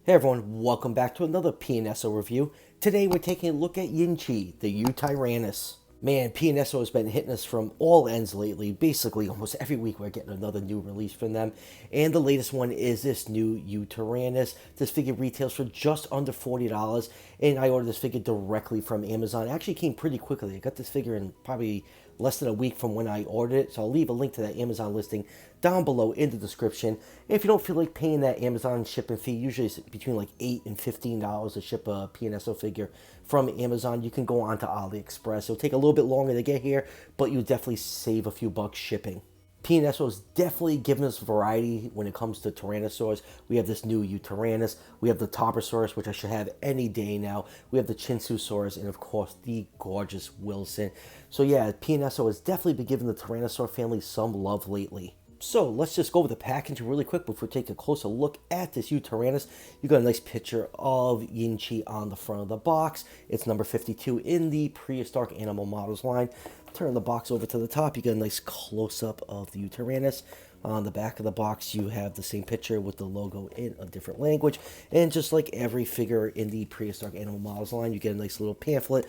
Hey everyone, welcome back to another PNSO review. Today we're taking a look at Yinqi, the Yutyrannus. Man, PNSO has been hitting us from all ends lately. Basically, almost every week we're getting another new release from them. And the latest one is this new Yutyrannus. This figure retails for just under $40, and I ordered this figure directly from Amazon. It actually came pretty quickly. I got this figure in probably less than a week from when I ordered it. So I'll leave a link to that Amazon listing down below in the description. And if you don't feel like paying that Amazon shipping fee, usually it's between like $8 and $15 to ship a PNSO figure from Amazon, you can go on to AliExpress. It'll take a little bit longer to get here, but you'll definitely save a few bucks shipping. PNSO is definitely giving us variety when it comes to Tyrannosaurs. We have this new Yutyrannus. We have the Taurosaurus, which I should have any day now. We have the Chinsusaurus, and of course, the gorgeous Wilson. So yeah, PNSO has definitely been giving the Tyrannosaur family some love lately. So let's just go over the package really quick before we take a closer look at this Yutyrannus. You got a nice picture of Yinqi on the front of the box. It's number 52 in the Prehistoric Animal Models line. Turn the box over to the top. You get a nice close-up of the Yutyrannus. On the back of the box, you have the same picture with the logo in a different language. And just like every figure in the Prehistoric Animal Models line, you get a nice little pamphlet.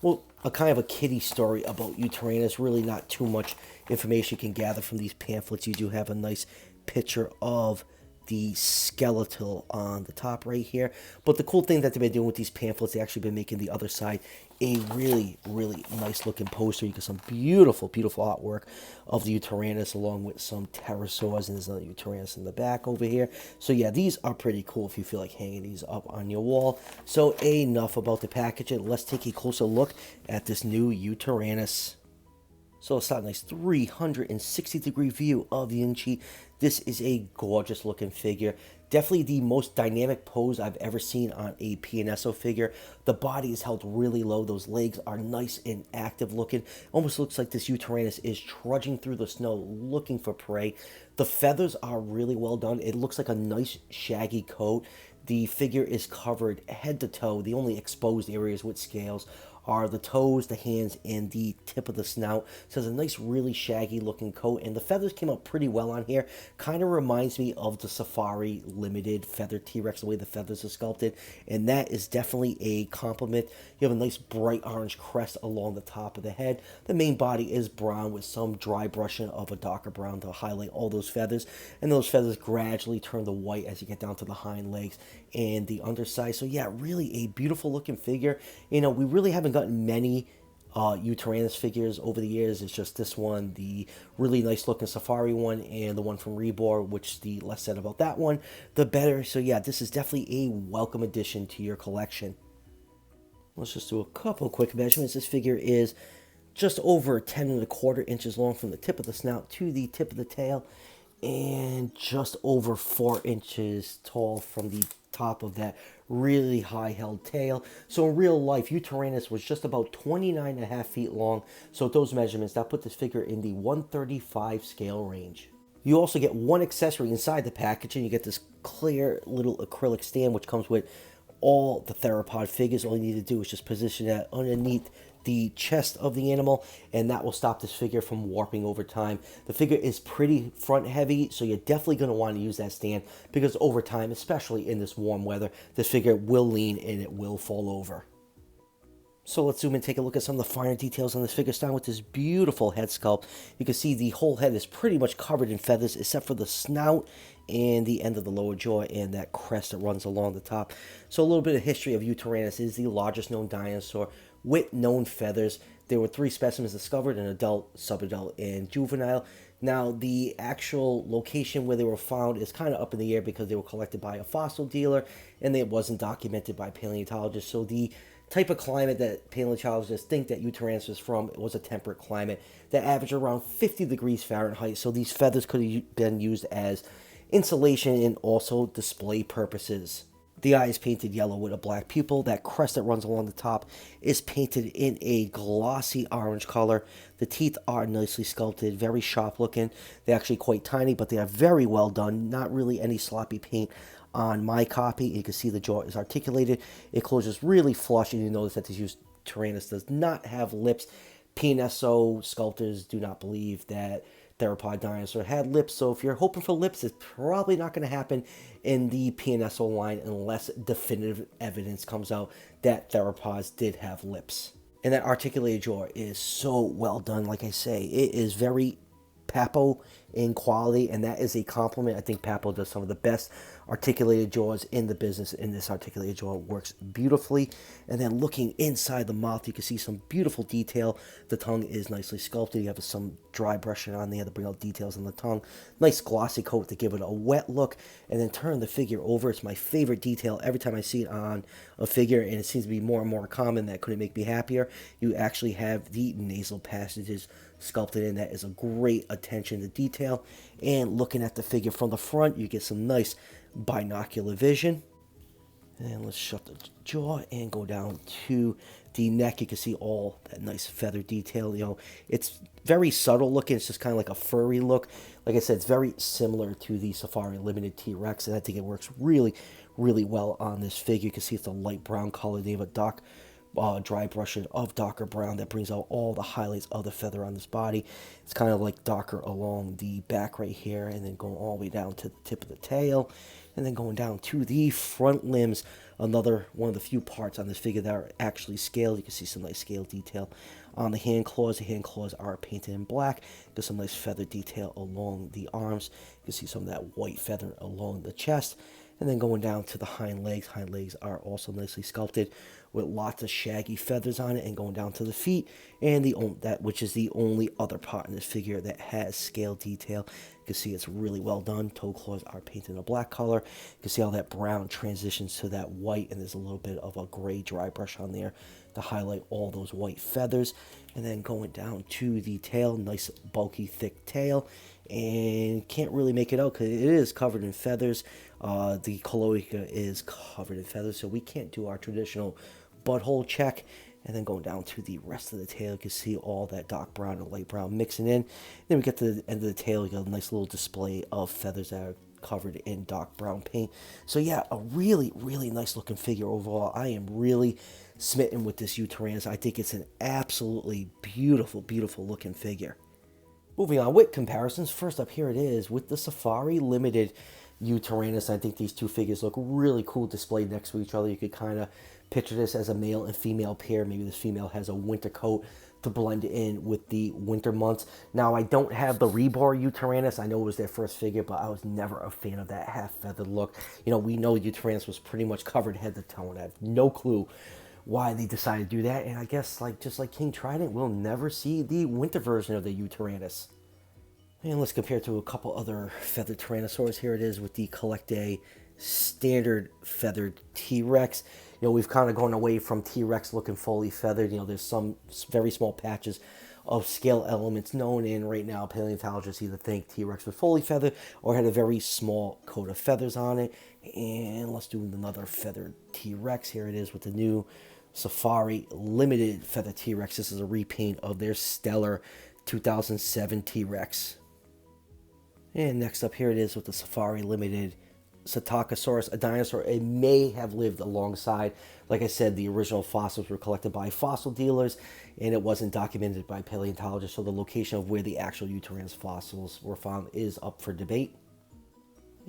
Well, a kind of a kiddie story about Yutyrannus. Really not too much information you can gather from these pamphlets. You do have a nice picture of the skeletal on the top right here. But the cool thing that they've been doing with these pamphlets, they've actually been making the other side a really, really nice looking poster. You get some beautiful, beautiful artwork of the Yutyrannus along with some pterosaurs, and there's another Yutyrannus in the back over here. So yeah, these are pretty cool if you feel like hanging these up on your wall. So enough about the packaging. Let's take a closer look at this new Yutyrannus. So it's a nice 360-degree view of Yinqi. This is a gorgeous looking figure. Definitely the most dynamic pose I've ever seen on a PNSO figure. The body is held really low. Those legs are nice and active looking. Almost looks like this Yutyrannus is trudging through the snow looking for prey. The feathers are really well done. It looks like a nice shaggy coat. The figure is covered head to toe. The only exposed areas with scales are the toes, the hands, and the tip of the snout. So it's a nice, really shaggy looking coat, and the feathers came out pretty well on here. Kind of reminds me of the Safari Limited Feather T-Rex, the way the feathers are sculpted, and that is definitely a compliment. You have a nice bright orange crest along the top of the head. The main body is brown with some dry brushing of a darker brown to highlight all those feathers, and those feathers gradually turn to white as you get down to the hind legs and the underside. So yeah, really a beautiful looking figure. You know, we really haven't gotten many Yutyrannus figures over the years. It's just this one, the really nice looking Safari one, and the one from Reborn, which the less said about that one, the better. So yeah, this is definitely a welcome addition to your collection. Let's just do a couple quick measurements. This figure is just over 10 1/4 inches long from the tip of the snout to the tip of the tail, and just over 4 inches tall from the top of that really high held tail. So in real life, Yutyrannus was just about 29.5 feet long. So with those measurements, that put this figure in the 135 scale range. You also get one accessory inside the package, and you get this clear little acrylic stand which comes with all the theropod figures. All you need to do is just position that underneath the chest of the animal, and that will stop this figure from warping over time. The figure is pretty front heavy, so you're definitely going to want to use that stand, because over time, especially in this warm weather, this figure will lean and it will fall over. So let's zoom in and take a look at some of the finer details on this figure, starting with this beautiful head sculpt. You can see the whole head is pretty much covered in feathers, except for the snout and the end of the lower jaw and that crest that runs along the top. So a little bit of history of Yutyrannus. It is the largest known dinosaur with known feathers. There were 3 specimens discovered: an adult, subadult, and juvenile. Now, the actual location where they were found is kind of up in the air because they were collected by a fossil dealer, and it wasn't documented by paleontologists. So the type of climate that paleontologists think that Yutyrannus was from, it was a temperate climate that averaged around 50 degrees Fahrenheit. So these feathers could have been used as insulation and also display purposes. The eye is painted yellow with a black pupil. That crest that runs along the top is painted in a glossy orange color. The teeth are nicely sculpted, very sharp looking. They're actually quite tiny, but they are very well done. Not really any sloppy paint on my copy. You can see the jaw is articulated. It closes really flush, and you notice that this Yutyrannus does not have lips. PNSO sculptors do not believe that theropod dinosaur had lips. So if you're hoping for lips, it's probably not going to happen in the PNSO line unless definitive evidence comes out that theropods did have lips. And that articulated jaw is so well done. Like I say, it is very Papo in quality, and that is a compliment. I think Papo does some of the best articulated jaws in the business, and this articulated jaw works beautifully. And then looking inside the mouth, you can see some beautiful detail. The tongue is nicely sculpted. You have some dry brushing on there to bring out details on the tongue. Nice glossy coat to give it a wet look, and then turn the figure over. It's my favorite detail every time I see it on a figure, and it seems to be more and more common. That couldn't make me happier. You actually have the nasal passages sculpted in. That is a great attention to detail. And looking at the figure from the front, you get some nice binocular vision. And let's shut the jaw and go down to the neck. You can see all that nice feather detail. You know, it's very subtle looking. It's just kind of like a furry look. Like I said, it's very similar to the Safari Limited T-Rex, and I think it works really, really well on this figure. You can see it's a light brown color. They have a dark dry brushing of darker brown that brings out all the highlights of the feather on this body. It's kind of like darker along the back right here, and then going all the way down to the tip of the tail, and then going down to the front limbs. Another one of the few parts on this figure that are actually scaled. You can see some nice scale detail on the hand claws. The hand claws are painted in black. There's some nice feather detail along the arms. You can see some of that white feather along the chest. And then going down to the hind legs. Hind legs are also nicely sculpted with lots of shaggy feathers on it, and going down to the feet, and that which is the only other part in this figure that has scale detail. You can see it's really well done. Toe claws are painted in a black color. You can see how that brown transitions to that white, and there's a little bit of a gray dry brush on there to highlight all those white feathers. And then going down to the tail, nice bulky thick tail, and can't really make it out because it is covered in feathers. The cloaca is covered in feathers, so we can't do our traditional butthole check. And then going down to the rest of the tail, you can see all that dark brown and light brown mixing in. Then we get to the end of the tail, you got a nice little display of feathers that are covered in dark brown paint. So yeah, a really, really nice looking figure overall. I am really smitten with this Yutyrannus. I think it's an absolutely beautiful, beautiful looking figure. Moving on with comparisons, first up here it is with the Safari Limited Yutyrannus. I think these two figures look really cool displayed next to each other. You could kind of picture this as a male and female pair. Maybe this female has a winter coat to blend in with the winter months. Now, I don't have the reborn Yutyrannus. I know it was their first figure, but I was never a fan of that half-feathered look. You know, we know Yutyrannus was pretty much covered head to toe, and I have no clue why they decided to do that. And I guess, just like King Trident, we'll never see the winter version of the Yutyrannus. And let's compare it to a couple other feathered Tyrannosaurs. Here it is with the Collect A standard feathered T-Rex. You know, we've kind of gone away from T-Rex looking fully feathered. You know, there's some very small patches of scale elements known, and right now paleontologists either think T-Rex was fully feathered or had a very small coat of feathers on it. And let's do another feathered T-Rex. Here it is with the new Safari Limited feathered T-Rex. This is a repaint of their stellar 2007 T-Rex. And next up, here it is with the Safari Limited Psittacosaurus, a dinosaur. It may have lived alongside. Like I said, the original fossils were collected by fossil dealers, and it wasn't documented by paleontologists, so the location of where the actual Yutyrannus fossils were found is up for debate.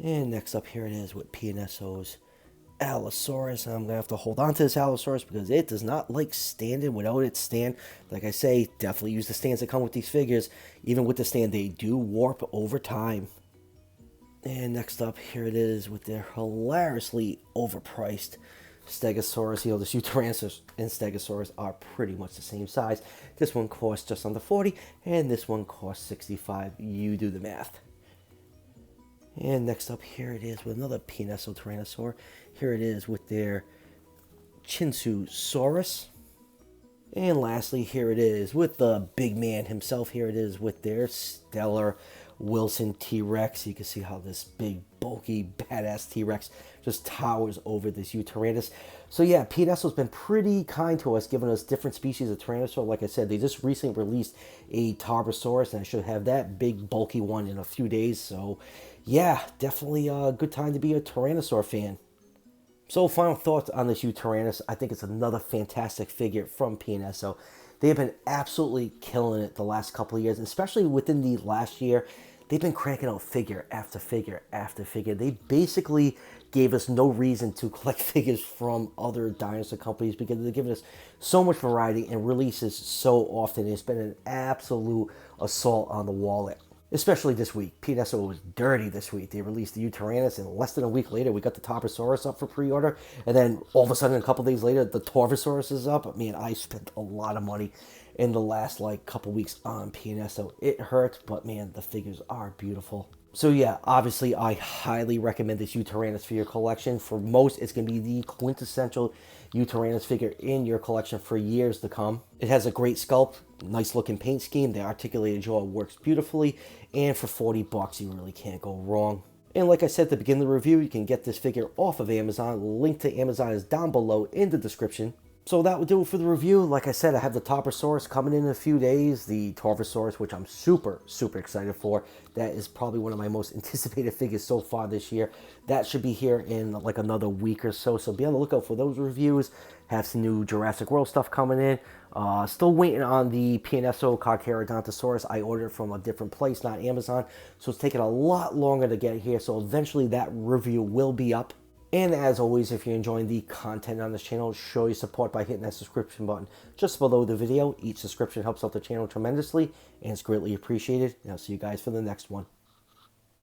And next up, here it is with PNSO's Allosaurus. I'm going to have to hold on to this Allosaurus because it does not like standing without its stand. Like I say, definitely use the stands that come with these figures. Even with the stand, they do warp over time. And next up, here it is with their hilariously overpriced Stegosaurus. You know, this Yutyrannus and Stegosaurus are pretty much the same size. This one costs just under 40, and this one costs 65. You do the math. And next up, here it is with another PNSO Tyrannosaur. Here it is with their Chinsusaurus. And lastly, here it is with the big man himself. Here it is with their stellar Wilson T-Rex. You can see how this big, bulky, badass T-Rex just towers over this Yutyrannus. So yeah, PNSO's been pretty kind to us, giving us different species of Tyrannosaur. Like I said, they just recently released a Tarbosaurus, and I should have that big, bulky one in a few days. So yeah, definitely a good time to be a Tyrannosaur fan. So final thoughts on this Yutyrannus. I think it's another fantastic figure from PNSO. They have been absolutely killing it the last couple of years, especially within the last year. They've been cranking out figure after figure after figure. They basically gave us no reason to collect figures from other dinosaur companies because they're giving us so much variety and releases so often. It's been an absolute assault on the wallet. Especially this week. PNSO was dirty this week. They released the Yutyrannus, and less than a week later, we got the Toposaurus up for pre-order. And then all of a sudden, a couple days later, the Torvosaurus is up. Man, I spent a lot of money in the last couple weeks on PNSO. It hurt, but man, the figures are beautiful. So yeah, obviously I highly recommend this Yutyrannus for your collection. For most, it's going to be the quintessential Yutyrannus figure in your collection for years to come. It has a great sculpt, nice looking paint scheme, the articulated jaw works beautifully, and for 40 bucks you really can't go wrong. And like I said at the beginning of the review, you can get this figure off of Amazon. Link to Amazon is down below in the description. So that would do it for the review. Like I said, I have the Toposaurus coming in a few days, the Torvosaurus, which I'm super excited for. That is probably one of my most anticipated figures so far this year. That should be here in like another week or so. So be on the lookout for those reviews. Have some new Jurassic World stuff coming in. Still waiting on the PNSO Carcharodontosaurus. I ordered from a different place, not Amazon. So it's taking a lot longer to get here. So eventually that review will be up. And as always, if you're enjoying the content on this channel, show your support by hitting that subscription button just below the video. Each subscription helps out the channel tremendously and it's greatly appreciated. And I'll see you guys for the next one.